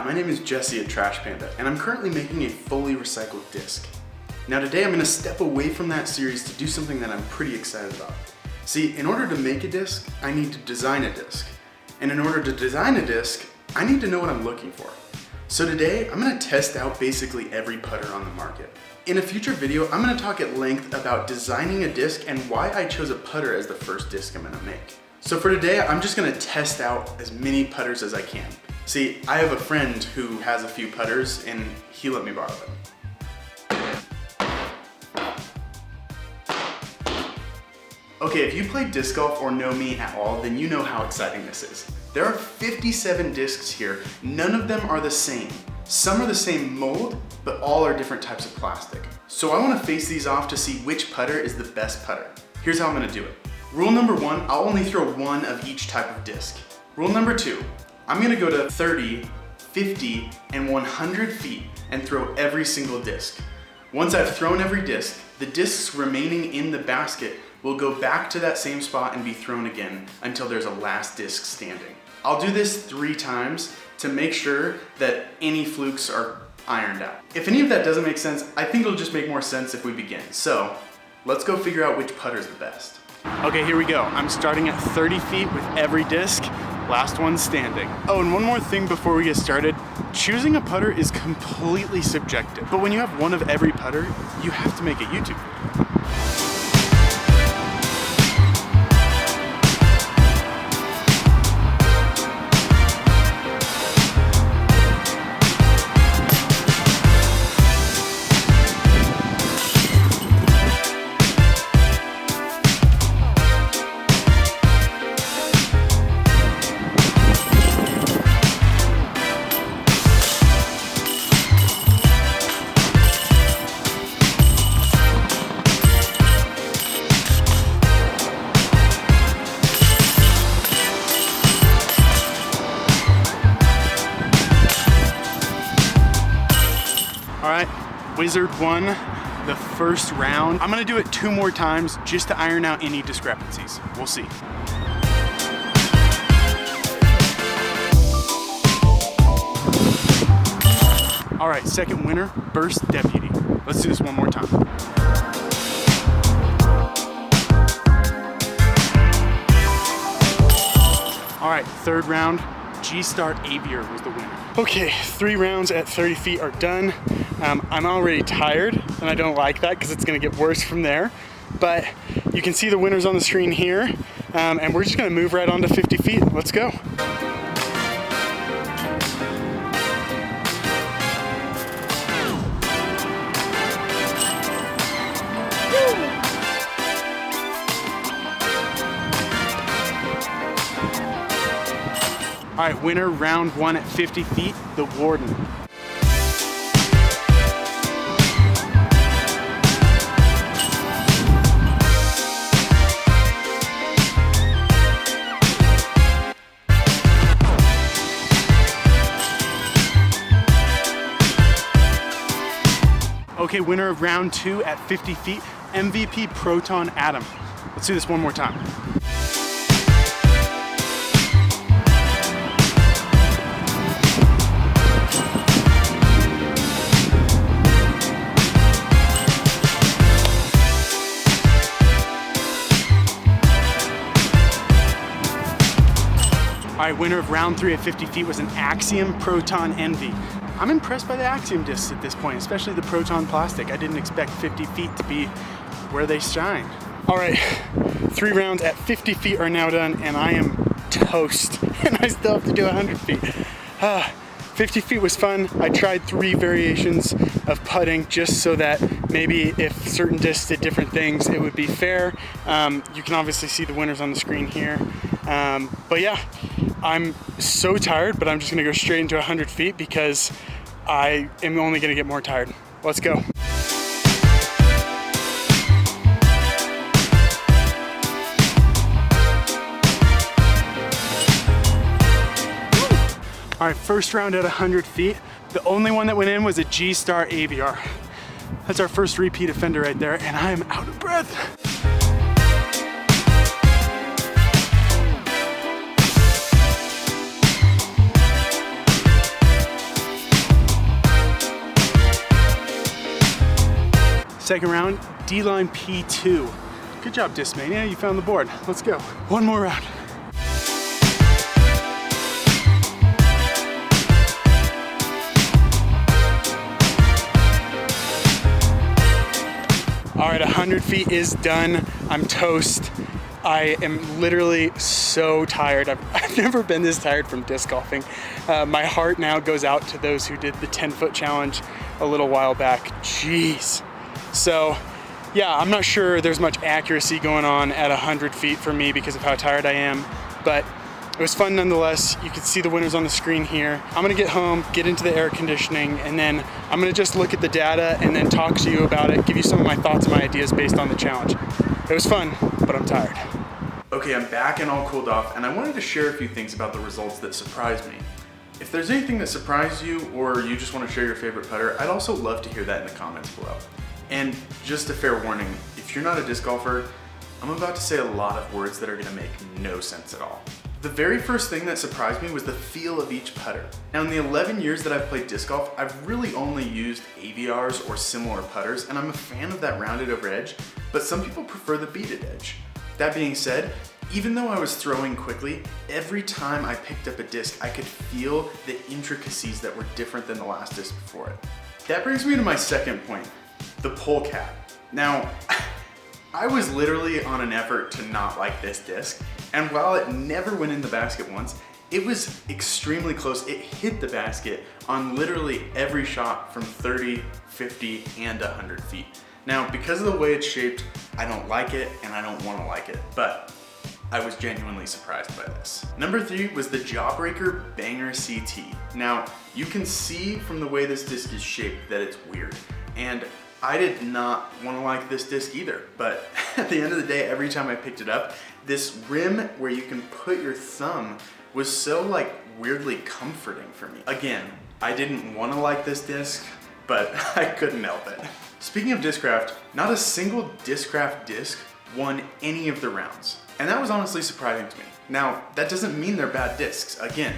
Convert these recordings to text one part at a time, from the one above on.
Hi, my name is Jesse at Trash Panda, and I'm currently making a fully recycled disc. Now today I'm going to step away from that series to do something that I'm pretty excited about. See, in order to make a disc, I need to design a disc. And in order to design a disc, I need to know what I'm looking for. So today, I'm going to test out basically every putter on the market. In a future video, I'm going to talk at length about designing a disc and why I chose a putter as the first disc I'm going to make. So for today, I'm just going to test out as many putters as I can. See, I have a friend who has a few putters and he let me borrow them. Okay, if you play disc golf or know me at all, then you know how exciting this is. There are 57 discs here. None of them are the same. Some are the same mold, but all are different types of plastic. So I want to face these off to see which putter is the best putter. Here's how I'm going to do it. Rule number one, I'll only throw one of each type of disc. Rule number two, I'm going to go to 30, 50, and 100 feet and throw every single disc. Once I've thrown every disc, the discs remaining in the basket will go back to that same spot and be thrown again until there's a last disc standing. I'll do this 3 times to make sure that any flukes are ironed out. If any of that doesn't make sense, I think it'll just make more sense if we begin. So let's go figure out which putter's the best. Okay, here we go. I'm starting at 30 feet with every disc, last one standing. Oh, and one more thing before we get started. Choosing a putter is completely subjective, but when you have one of every putter, you have to make a YouTube video. Wizard won the first round. I'm gonna do it 2 more times just to iron out any discrepancies. We'll see. All right, second winner, Burst Deputy. Let's do this one more time. All right, third round, GStar Aviar was the winner. Okay, 3 rounds at 30 feet are done. I'm already tired, and I don't like that because it's gonna get worse from there. But you can see the winners on the screen here, and we're just gonna move right on to 50 feet. Let's go. All right, winner round 1 at 50 feet, the Warden. Okay, winner of round 2 at 50 feet, MVP Proton Adam. Let's do this one more time. All right, winner of round 3 at 50 feet was an Axiom Proton Envy. I'm impressed by the Axiom discs at this point, especially the Proton plastic. I didn't expect 50 feet to be where they shine. All right, 3 rounds at 50 feet are now done, and I am toast, and I still have to do 100 feet. 50 feet was fun. I tried 3 variations of putting just so that maybe if certain discs did different things, it would be fair. You can obviously see the winners on the screen here. But yeah, I'm so tired, but I'm just gonna go straight into 100 feet because I am only gonna get more tired. Let's go. All right, first round at 100 feet. The only one that went in was a GStar Aviar. That's our first repeat offender right there, and I am out of breath. Second round, D-line P2. Good job, Discmania, you found the board. Let's go. One more round. All right, 100 feet is done. I'm toast. I am literally so tired. I've never been this tired from disc golfing. My heart now goes out to those who did the 10-foot challenge a little while back. Jeez. So yeah, I'm not sure there's much accuracy going on at 100 feet for me because of how tired I am, but it was fun nonetheless. You can see the winners on the screen here. I'm gonna get home, get into the air conditioning, and then I'm gonna just look at the data and then talk to you about it, give you some of my thoughts and my ideas based on the challenge. It was fun, but I'm tired. Okay, I'm back and all cooled off, and I wanted to share a few things about the results that surprised me. If there's anything that surprised you, or you just want to share your favorite putter, I'd also love to hear that in the comments below. And just a fair warning, if you're not a disc golfer, I'm about to say a lot of words that are gonna make no sense at all. The very first thing that surprised me was the feel of each putter. Now in the 11 years that I've played disc golf, I've really only used Aviars or similar putters, and I'm a fan of that rounded over edge, but some people prefer the beaded edge. That being said, even though I was throwing quickly, every time I picked up a disc, I could feel the intricacies that were different than the last disc before it. That brings me to my second point, the Polecat. Now, I was literally on an effort to not like this disc, and while it never went in the basket once, it was extremely close. It hit the basket on literally every shot from 30, 50, and 100 feet. Now, because of the way it's shaped, I don't like it and I don't want to like it, but I was genuinely surprised by this. Number 3 was the Jawbreaker Banger CT. Now, you can see from the way this disc is shaped that it's weird, and I did not want to like this disc either, but at the end of the day, every time I picked it up, this rim where you can put your thumb was so like weirdly comforting for me. Again, I didn't want to like this disc, but I couldn't help it. Speaking of Discraft, not a single Discraft disc won any of the rounds, and that was honestly surprising to me. Now, that doesn't mean they're bad discs. Again,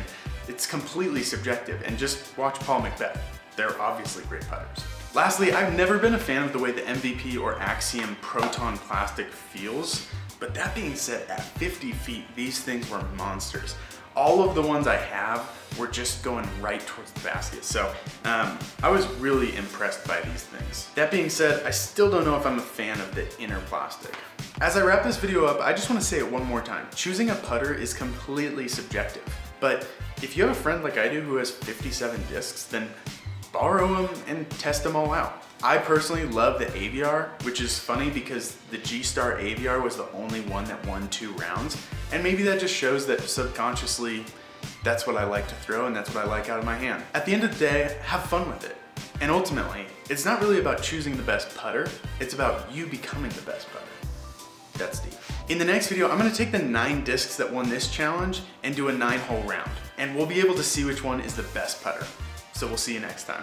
it's completely subjective, and just watch Paul Macbeth. They're obviously great putters. Lastly, I've never been a fan of the way the MVP or Axiom Proton plastic feels, but that being said, at 50 feet, these things were monsters. All of the ones I have were just going right towards the basket, so I was really impressed by these things. That being said, I still don't know if I'm a fan of the inner plastic. As I wrap this video up, I just want to say it one more time. Choosing a putter is completely subjective, but if you have a friend like I do who has 57 discs, then borrow them and test them all out. I personally love the Aviar, which is funny because the GStar Aviar was the only one that won 2 rounds, and maybe that just shows that subconsciously that's what I like to throw and that's what I like out of my hand. At the end of the day, have fun with it. And ultimately, it's not really about choosing the best putter, it's about you becoming the best putter. That's deep. In the next video, I'm gonna take the 9 discs that won this challenge and do a 9-hole round, and we'll be able to see which one is the best putter. So we'll see you next time.